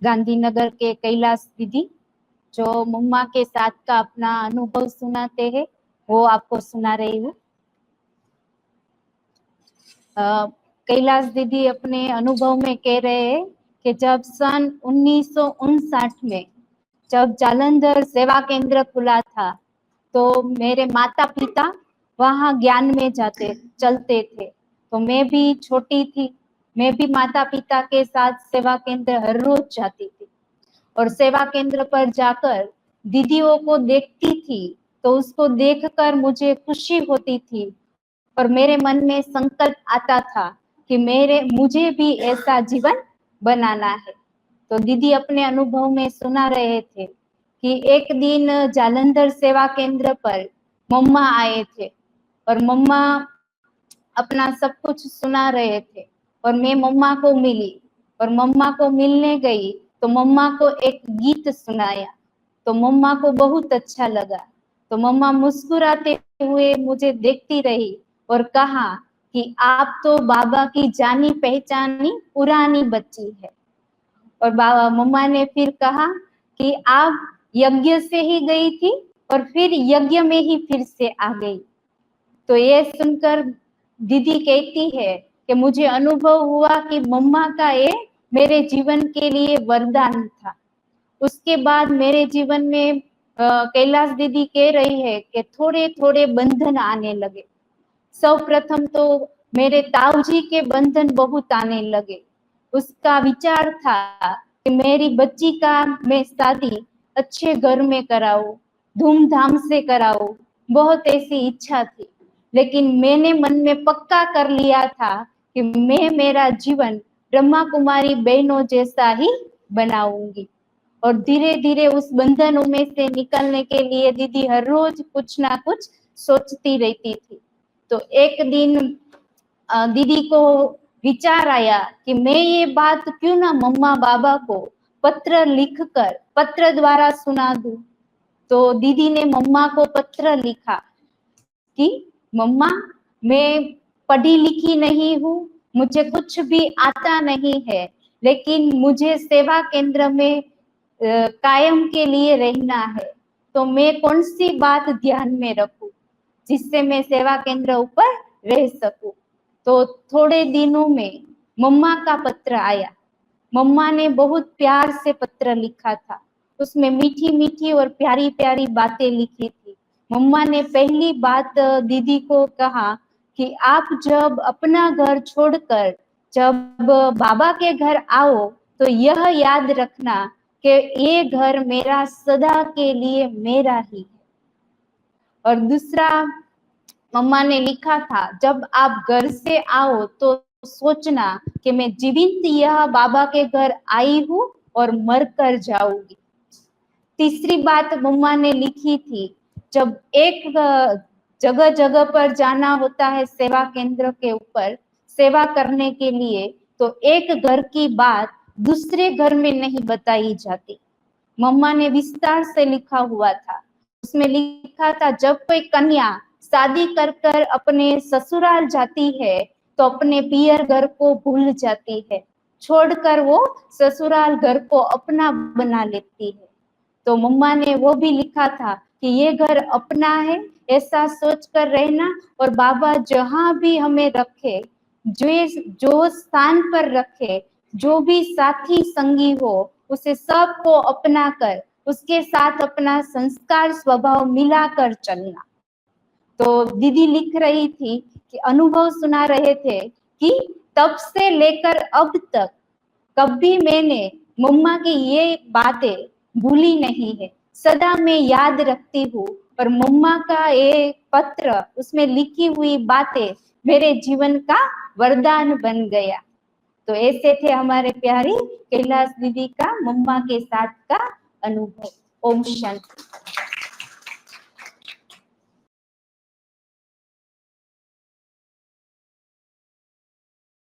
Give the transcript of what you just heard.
गांधीनगर के कैलाश दीदी जो मम्मा के साथ का अपना अनुभव सुनाते हैं, वो आपको सुना रही हूँ। कैलाश दीदी अपने अनुभव में कह रहे हैं कि जब सन 1959 में जब जालंधर सेवा केंद्र खुला था, तो मेरे माता पिता वहाँ ज्ञान में चलते थे। तो मैं भी छोटी थी, मैं भी माता पिता के साथ सेवा केंद्र हर रोज जाती थी और सेवा केंद्र पर जाकर दीदियों को देखती थी तो उसको देखकर मुझे खुशी होती थी और मेरे मन में संकल्प आता था कि मुझे भी ऐसा जीवन बनाना है। तो दीदी अपने अनुभव में सुना रहे थे कि एक दिन जालंधर सेवा केंद्र पर मम्मा आए थे और मम्मा अपना सब कुछ सुना रहे थे और मैं मम्मा को मिली और मम्मा को मिलने गई तो मम्मा को एक गीत सुनाया तो मम्मा को बहुत अच्छा लगा। तो मम्मा मुस्कुराते हुए मुझे देखती रही और कहा कि आप तो बाबा की जानी पहचानी पुरानी बच्ची है। और बाबा मम्मा ने फिर कहा कि आप यज्ञ से ही गई थी और फिर यज्ञ में ही फिर से आ गई। तो ये सुनकर दीदी कहती है कि मुझे अनुभव हुआ कि मम्मा का ये मेरे जीवन के लिए वरदान था। उसके बाद मेरे जीवन में कैलाश दीदी कह रही है कि थोड़े थोड़े बंधन आने लगे। सर्वप्रथम तो मेरे ताऊजी के बंधन बहुत आने लगे। उसका विचार था कि मेरी बच्ची का मैं शादी अच्छे घर में कराऊं, धूमधाम से कराऊं, बहुत ऐसी इच्छा थी। लेकिन मैंने मन में पक्का कर लिया था कि मैं मेरा जीवन ब्रह्मा कुमारी बहनों जैसा ही बनाऊंगी। और धीरे धीरे उस बंधनों में से निकलने के लिए दीदी हर रोज कुछ ना कुछ सोचती रहती थी। तो एक दिन दीदी को विचार आया कि मैं ये बात क्यों ना मम्मा बाबा को पत्र लिखकर पत्र द्वारा सुना दूं। तो दीदी ने मम्मा को पत्र लिखा कि मम्मा, मैं पढ़ी लिखी नहीं हूँ, मुझे कुछ भी आता नहीं है, लेकिन मुझे सेवा केंद्र में कायम के लिए रहना है। तो मैं कौन सी बात ध्यान में रखूं जिससे मैं सेवा केंद्र ऊपर रह सकूं। तो थोड़े दिनों में मम्मा का पत्र आया। मम्मा ने बहुत प्यार से पत्र लिखा था, उसमें मीठी मीठी और प्यारी प्यारी बातें लिखी थी। मम्मा ने पहली बात दीदी को कहा कि आप जब अपना घर छोड़कर जब बाबा के घर आओ तो यह याद रखना कि ये घर मेरा सदा के लिए मेरा ही है। और दूसरा मम्मा ने लिखा था, जब आप घर से आओ तो सोचना कि मैं जीवित यह बाबा के घर आई हूँ और मर कर जाऊंगी। तीसरी बात मम्मा ने लिखी थी, जब एक जगह जगह पर जाना होता है सेवा केंद्र के ऊपर सेवा करने के लिए, तो एक घर की बात दूसरे घर में नहीं बताई जाती। मम्मा ने विस्तार से लिखा हुआ था, उसमें लिखा था, जब कोई कन्या शादी कर कर अपने ससुराल जाती है तो अपने पियर घर को भूल जाती है, छोड़कर वो ससुराल घर को अपना बना लेती है। तो मम्मा ने वो भी लिखा था कि ये घर अपना है, ऐसा सोच कर रहना और बाबा जहां भी हमें रखे, जो स्थान पर रखे, जो भी साथी संगी हो, उसे सबको अपना कर उसके साथ अपना संस्कार स्वभाव मिलाकर चलना। तो दीदी लिख रही थी कि अनुभव सुना रहे थे कि तब से लेकर अब तक कभी मैंने मम्मा की ये बातें भूली नहीं है, सदा मैं याद रखती हूँ। और मम्मा का ये पत्र, उसमें लिखी हुई बातें मेरे जीवन का वरदान बन गया। तो ऐसे थे हमारे प्यारी कैलाश दीदी का मम्मा के साथ का अनुभव। ओम शांति।